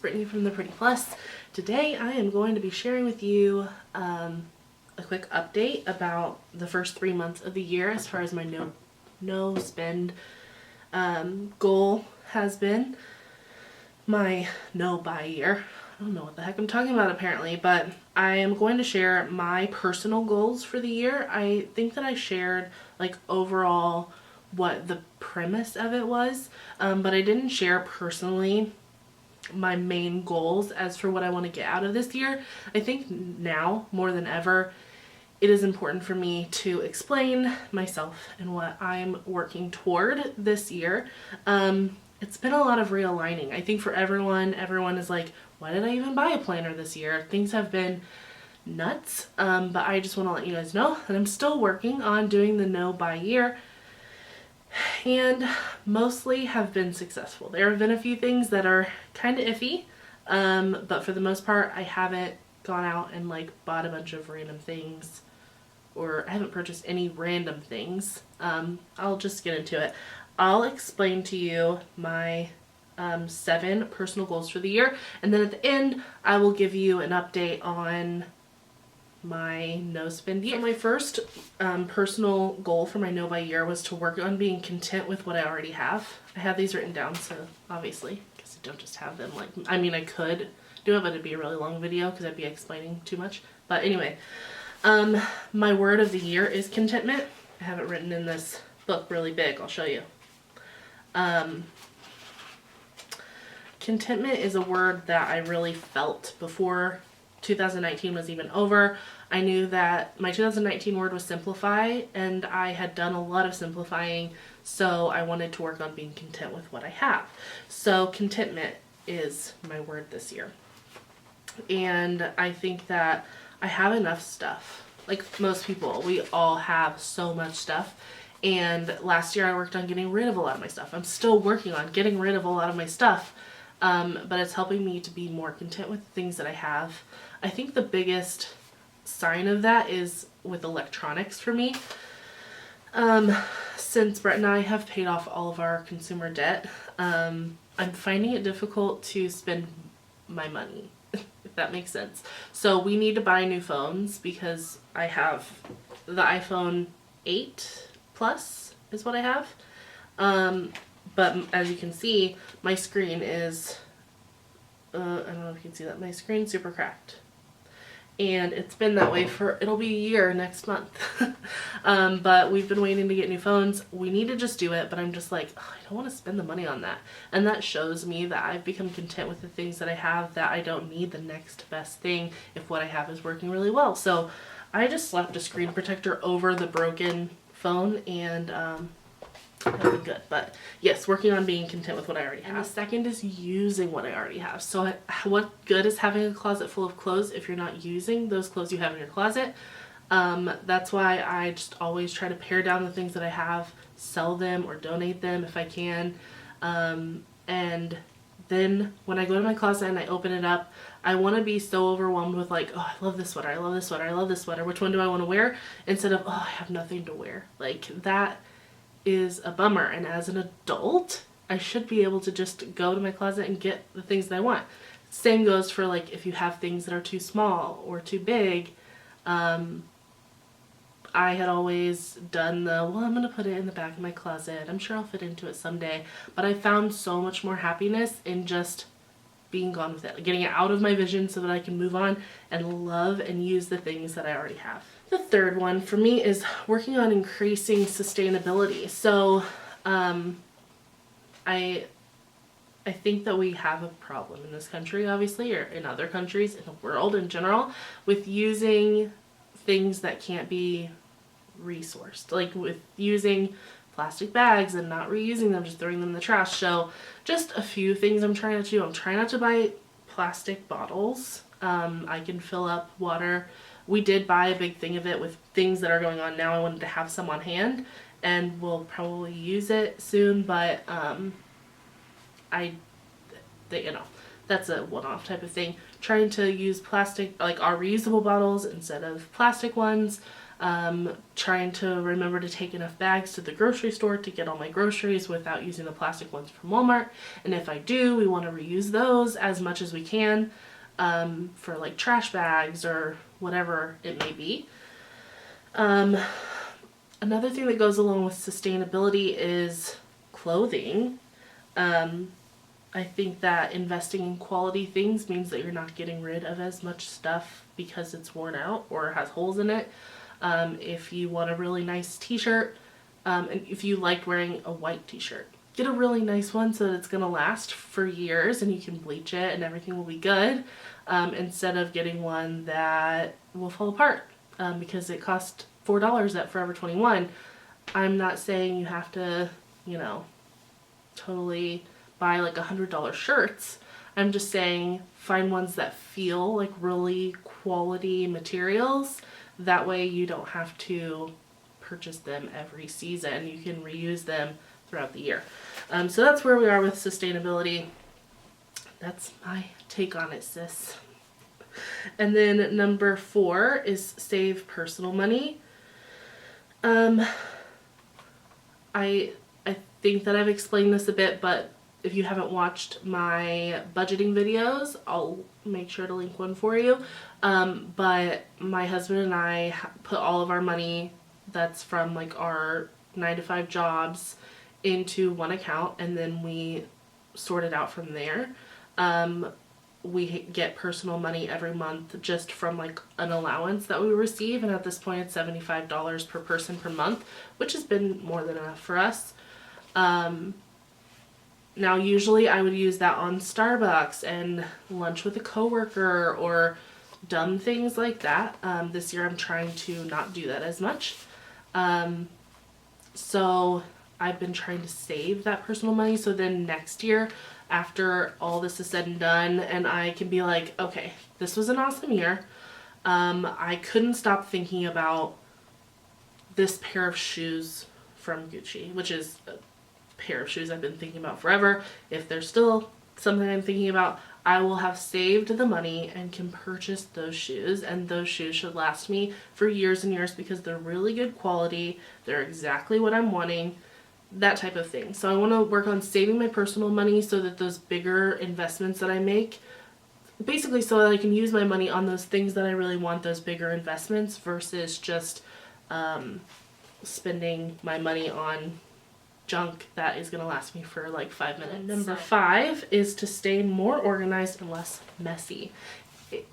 Brittany from the Pretty Plus. Today I am going to be sharing with you a quick update about the first 3 months of the year as far as my no spend goal has been. My no buy year. I don't know what the heck I'm talking about apparently, but I am going to share my personal goals for the year. I think that I shared like overall what the premise of it was, but I didn't share personally my main goals as for what I want to get out of this year. I think now more than ever it is important for me to explain myself and what I'm working toward this year. It's been a lot of realigning. I think for everyone is like, why did I even buy a planner this year? Things have been nuts, but I just want to let you guys know that I'm still working on doing the no buy year and mostly have been successful. There have been a few things that are kind of iffy, but for the most part I haven't gone out and like bought a bunch of random things, or I haven't purchased any random things. I'll just get into it. I'll explain to you my 7 personal goals for the year, and then at the end I will give you an update on my no spend year. So my first personal goal for my no buy year was to work on being content with what I already have. I have these written down, so obviously, because I don't just have them like, I mean I could do it, but it'd be a really long video because I'd be explaining too much. But anyway, my word of the year is contentment. I have it written in this book really big. I'll show you. Contentment is a word that I really felt before 2019 was even over. I knew that my 2019 word was simplify, and I had done a lot of simplifying, so I wanted to work on being content with what I have. So contentment is my word this year. And I think that I have enough stuff. Like most people, we all have so much stuff. And last year I worked on getting rid of a lot of my stuff. I'm still working on getting rid of a lot of my stuff. But it's helping me to be more content with the things that I have. I think the biggest sign of that is with electronics for me. Since Brett and I have paid off all of our consumer debt, I'm finding it difficult to spend my money, if that makes sense. So we need to buy new phones because I have the iPhone 8 Plus is what I have. But as you can see, my screen is, I don't know if you can see that, my screen's super cracked. And it's been that way for, it'll be a year next month. But we've been waiting to get new phones. We need to just do it, but I'm just like, oh, I don't want to spend the money on that. And that shows me that I've become content with the things that I have, that I don't need the next best thing if what I have is working really well. So I just slapped a screen protector over the broken phone, and that'll be good. But yes, working on being content with what I already have. And the second is using what I already have. So what good is having a closet full of clothes if you're not using those clothes you have in your closet? That's why I just always try to pare down the things that I have, sell them or donate them if I can. And then when I go to my closet and I open it up, I want to be so overwhelmed with like, oh, I love this sweater, I love this sweater, I love this sweater, which one do I want to wear? Instead of, oh, I have nothing to wear. Like, that is a bummer. And as an adult, I should be able to just go to my closet and get the things that I want. Same goes for like if you have things that are too small or too big. I had always done the, well, I'm gonna put it in the back of my closet, I'm sure I'll fit into it someday, but I found so much more happiness in just being gone with it, getting it out of my vision so that I can move on and love and use the things that I already have. The third one for me is working on increasing sustainability. So I think that we have a problem in this country, obviously, or in other countries, in the world in general, with using things that can't be resourced, like with using plastic bags and not reusing them, just throwing them in the trash. So just a few things I'm trying not to do. I'm trying not to buy plastic bottles. I can fill up water. We did buy a big thing of it with things that are going on now. I wanted to have some on hand, and we'll probably use it soon, but you know, that's a one-off type of thing. Trying to use plastic, like our reusable bottles instead of plastic ones. Trying to remember to take enough bags to the grocery store to get all my groceries without using the plastic ones from Walmart. And if I do, we want to reuse those as much as we can for like trash bags or whatever it may be. Another thing that goes along with sustainability is clothing. I think that investing in quality things means that you're not getting rid of as much stuff because it's worn out or has holes in it. If you want a really nice t-shirt, and if you liked wearing a white t-shirt, get a really nice one so that it's going to last for years and you can bleach it and everything will be good, instead of getting one that will fall apart because it cost $4 at Forever 21. I'm not saying you have to, totally buy like $100 shirts. I'm just saying find ones that feel like really quality materials. That way you don't have to purchase them every season. You can reuse them throughout the year. So that's where we are with sustainability. That's my take on it, sis. And then number 4 is save personal money. I think that I've explained this a bit, but if you haven't watched my budgeting videos, I'll make sure to link one for you. But my husband and I put all of our money that's from like our 9-to-5 jobs into one account, and then we sort it out from there. We get personal money every month just from like an allowance that we receive, and at this point it's $75 per person per month, which has been more than enough for us. Now usually I would use that on Starbucks and lunch with a coworker or dumb things like that. This year I'm trying to not do that as much. So I've been trying to save that personal money, so then next year after all this is said and done and I can be like, okay, this was an awesome year. I couldn't stop thinking about this pair of shoes from Gucci, which is a pair of shoes I've been thinking about forever. If there's still something I'm thinking about, I will have saved the money and can purchase those shoes, and those shoes should last me for years and years because they're really good quality. They're exactly what I'm wanting. That type of thing. So I want to work on saving my personal money so that those bigger investments that I make, basically so that I can use my money on those things that I really want, those bigger investments, versus just spending my money on junk that is going to last me for like 5 minutes. Number 5 is to stay more organized and less messy.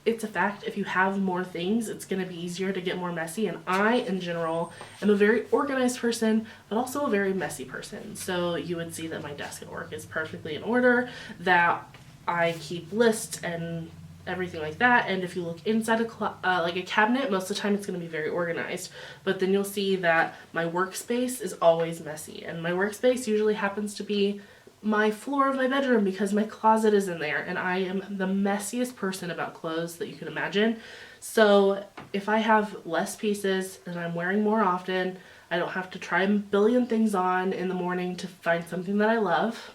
It's a fact, if you have more things, it's going to be easier to get more messy, and I, in general, am a very organized person, but also a very messy person. So you would see that my desk at work is perfectly in order, that I keep lists and everything like that, and if you look inside like a cabinet, most of the time it's going to be very organized, but then you'll see that my workspace is always messy, and my workspace usually happens to be my floor of my bedroom because my closet is in there, and I am the messiest person about clothes that you can imagine. So if I have less pieces and I'm wearing more often, I don't have to try a billion things on in the morning to find something that I love,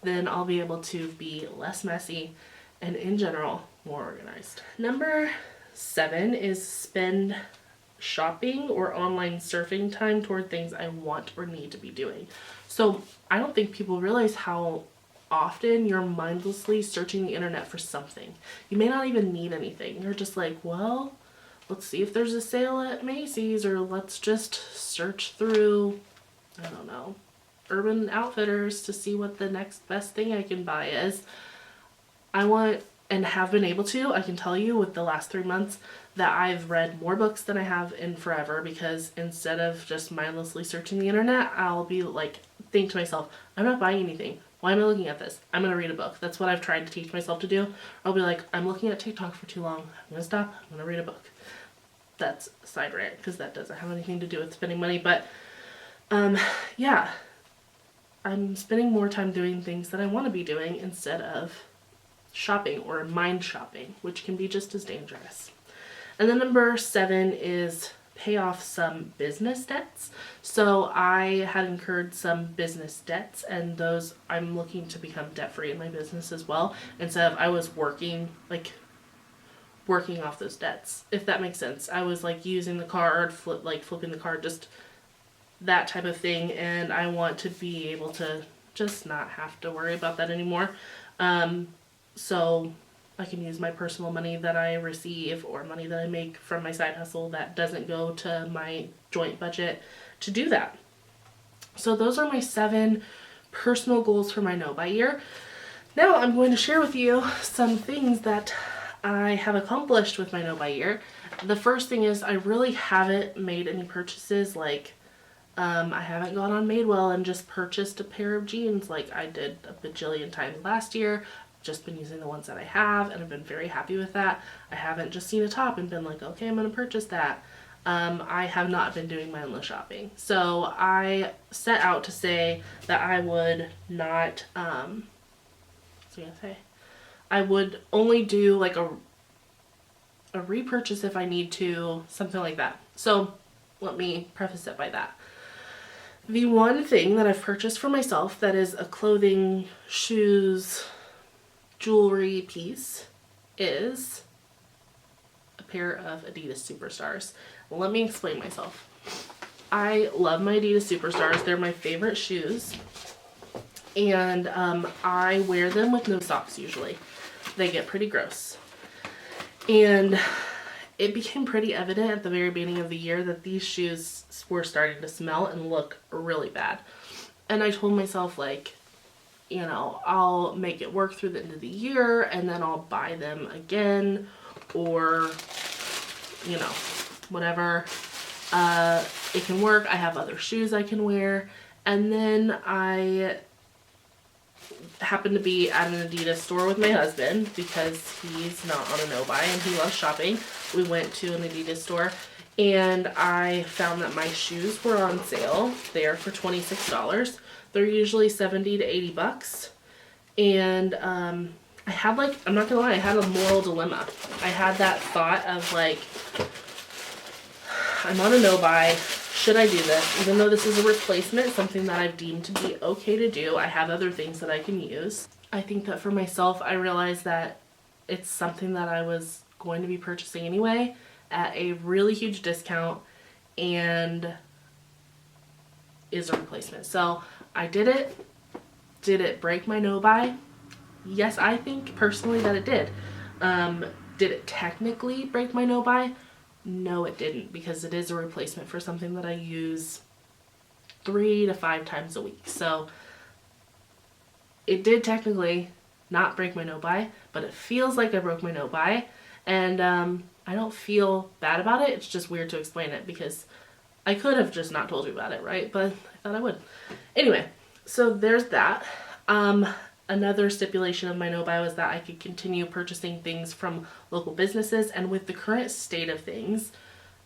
then I'll be able to be less messy and in general more organized. Number 7 is spend shopping or online surfing time toward things I want or need to be doing. So I don't think people realize how often you're mindlessly searching the internet for something. You may not even need anything. You're just like, well, let's see if there's a sale at Macy's, or let's just search through, I don't know, Urban Outfitters to see what the next best thing I can buy is. I want, and have been able to, I can tell you with the last 3 months, that I've read more books than I have in forever, because instead of just mindlessly searching the internet, I'll be like, think to myself, I'm not buying anything. Why am I looking at this? I'm going to read a book. That's what I've tried to teach myself to do. I'll be like, I'm looking at TikTok for too long. I'm going to stop. I'm going to read a book. That's a side rant because that doesn't have anything to do with spending money. But yeah, I'm spending more time doing things that I want to be doing instead of shopping or mind shopping, which can be just as dangerous. And then number 7 is pay off some business debts. So I had incurred some business debts, and those I'm looking to become debt free in my business as well. Instead of I was working like working off those debts, if that makes sense. I was like using the card, flipping the card, just that type of thing, and I want to be able to just not have to worry about that anymore. So I can use my personal money that I receive or money that I make from my side hustle that doesn't go to my joint budget to do that. So those are my 7 personal goals for my no buy year. Now I'm going to share with you some things that I have accomplished with my no buy year. The first thing is I really haven't made any purchases. Like I haven't gone on Madewell and just purchased a pair of jeans like I did a bajillion times last year. I've just been using the ones that I have, and I've been very happy with that. I haven't just seen a top and been like, okay, I'm going to purchase that. I have not been doing my endless shopping. So I set out to say that I would not, I would only do like a repurchase if I need to, something like that. So let me preface it by that. The one thing that I've purchased for myself that is a clothing, shoes, jewelry piece is a pair of Adidas Superstars. Let me explain myself. I love my Adidas Superstars. They're my favorite shoes. And I wear them with no socks usually. They get pretty gross. And it became pretty evident at the very beginning of the year that these shoes were starting to smell and look really bad. And I told myself, like, you know, I'll make it work through the end of the year and then I'll buy them again, or, you know, whatever. It can work. I have other shoes I can wear. And then I happened to be at an Adidas store with my husband because he's not on a no-buy and he loves shopping. We went to an Adidas store and I found that my shoes were on sale there for $26. They're usually $70 to $80. And I had, like, I'm not gonna lie, I had a moral dilemma. I had that thought of like, I'm on a no-buy. Should I do this? Even though this is a replacement, something that I've deemed to be okay to do, I have other things that I can use. I think that for myself, I realized that it's something that I was going to be purchasing anyway at a really huge discount and is a replacement. So I did it. Did it break my no-buy? Yes, I think personally that it did. Did it technically break my no-buy? No, it didn't, because it is a replacement for something that I use 3 to 5 times a week. So it did technically not break my no-buy, but it feels like I broke my no-buy. And I don't feel bad about it. It's just weird to explain it because I could have just not told you about it, right? But I thought I would. Anyway, so there's that. Another stipulation of my no-buy was that I could continue purchasing things from local businesses, and with the current state of things,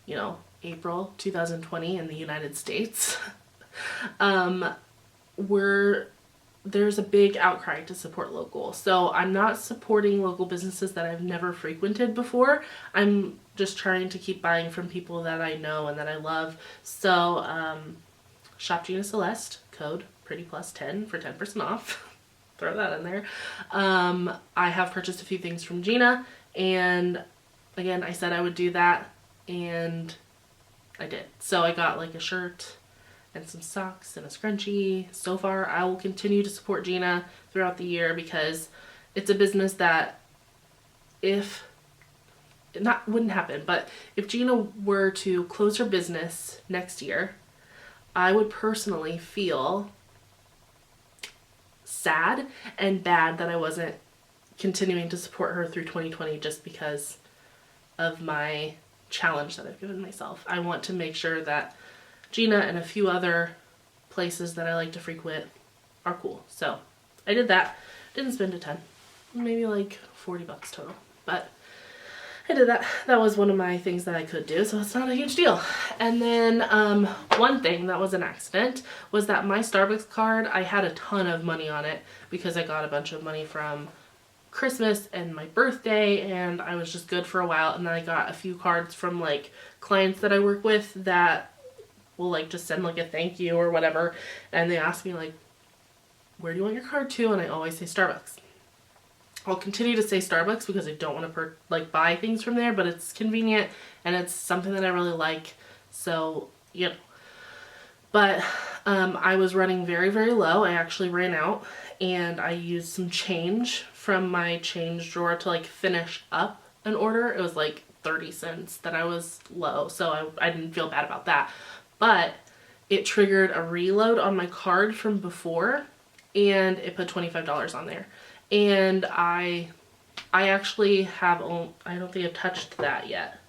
you know, April 2020 in the United States, there's a big outcry to support local. So I'm not supporting local businesses that I've never frequented before. I'm just trying to keep buying from people that I know and that I love. So shop Gina Celeste, code PrettyPlus10 for 10% off. Throw that in there. I have purchased a few things from Gina, and again, I said I would do that, and I did. So I got like a shirt and some socks and a scrunchie. So far, I will continue to support Gina throughout the year because it's a business that wouldn't happen, but if Gina were to close her business next year, I would personally feel sad and bad that I wasn't continuing to support her through 2020 just because of my challenge that I've given myself. I want to make sure that Gina and a few other places that I like to frequent are cool. So I did that. Didn't spend a ton. Maybe like $40 total. But I did that. That was one of my things that I could do, so it's not a huge deal. And then one thing that was an accident was that my Starbucks card, I had a ton of money on it because I got a bunch of money from Christmas and my birthday, and I was just good for a while. And then I got a few cards from like clients that I work with that will like just send like a thank you or whatever, and they ask me like, where do you want your card to? And I always say Starbucks. I'll continue to say Starbucks because I don't want to buy things from there, but it's convenient and it's something that I really like. So, you know. But I was running very, very low. I actually ran out, and I used some change from my change drawer to finish up an order. It was 30 cents that I was low, so I didn't feel bad about that. But it triggered a reload on my card from before, and it put $25 on there. And I actually have, I don't think I've touched that yet.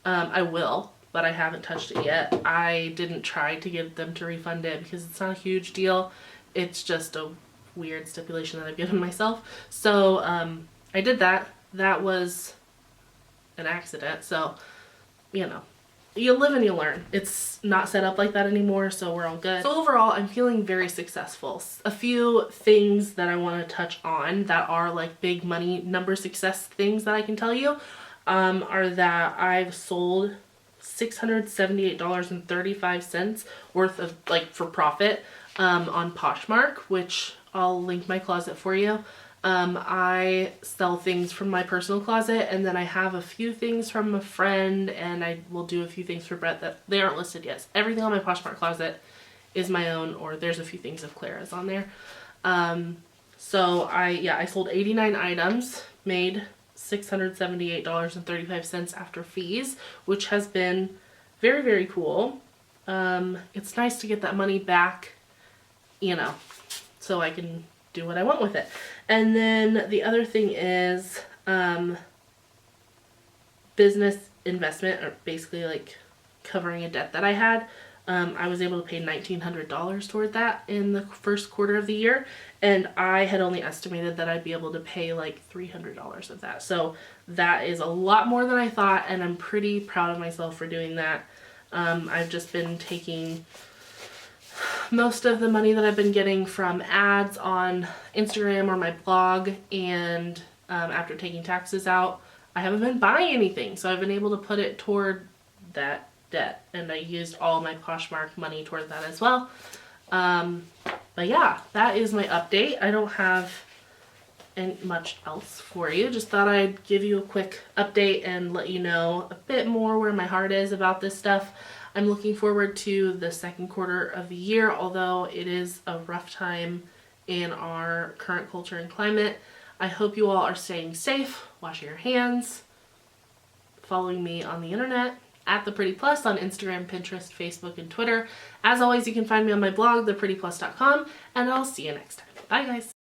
I will, but I haven't touched it yet. I didn't try to get them to refund it because it's not a huge deal. It's just a weird stipulation that I've given myself. So I did that. That was an accident. So, you know, you live and you learn. It's not set up like that anymore, so we're all good. So overall, I'm feeling very successful. A few things that I want to touch on that are big money number success things that I can tell you are that I've sold $678.35 worth of for profit on Poshmark, which I'll link my closet for you. I sell things from my personal closet, and then I have a few things from a friend, and I will do a few things for Brett that they aren't listed yet. Everything on my Poshmark closet is my own, or there's a few things of Clara's on there. So I sold 89 items, made $678.35 after fees, which has been very, very cool. It's nice to get that money back, you know, so I can do what I want with it. And then the other thing is business investment, or basically covering a debt that I had. I was able to pay $1,900 toward that in the first quarter of the year, and I had only estimated that I'd be able to pay $300 of that. So that is a lot more than I thought, and I'm pretty proud of myself for doing that. I've just been taking most of the money that I've been getting from ads on Instagram or my blog, and after taking taxes out, I haven't been buying anything, so I've been able to put it toward that debt, and I used all my Poshmark money toward that as well. But yeah, that is my update. I don't have much else for you. Just thought I'd give you a quick update and let you know a bit more where my heart is about this stuff. I'm looking forward to the second quarter of the year, although it is a rough time in our current culture and climate. I hope you all are staying safe, washing your hands, following me on the internet at The Pretty Plus on Instagram, Pinterest, Facebook, and Twitter. As always, you can find me on my blog, theprettyplus.com, and I'll see you next time. Bye, guys.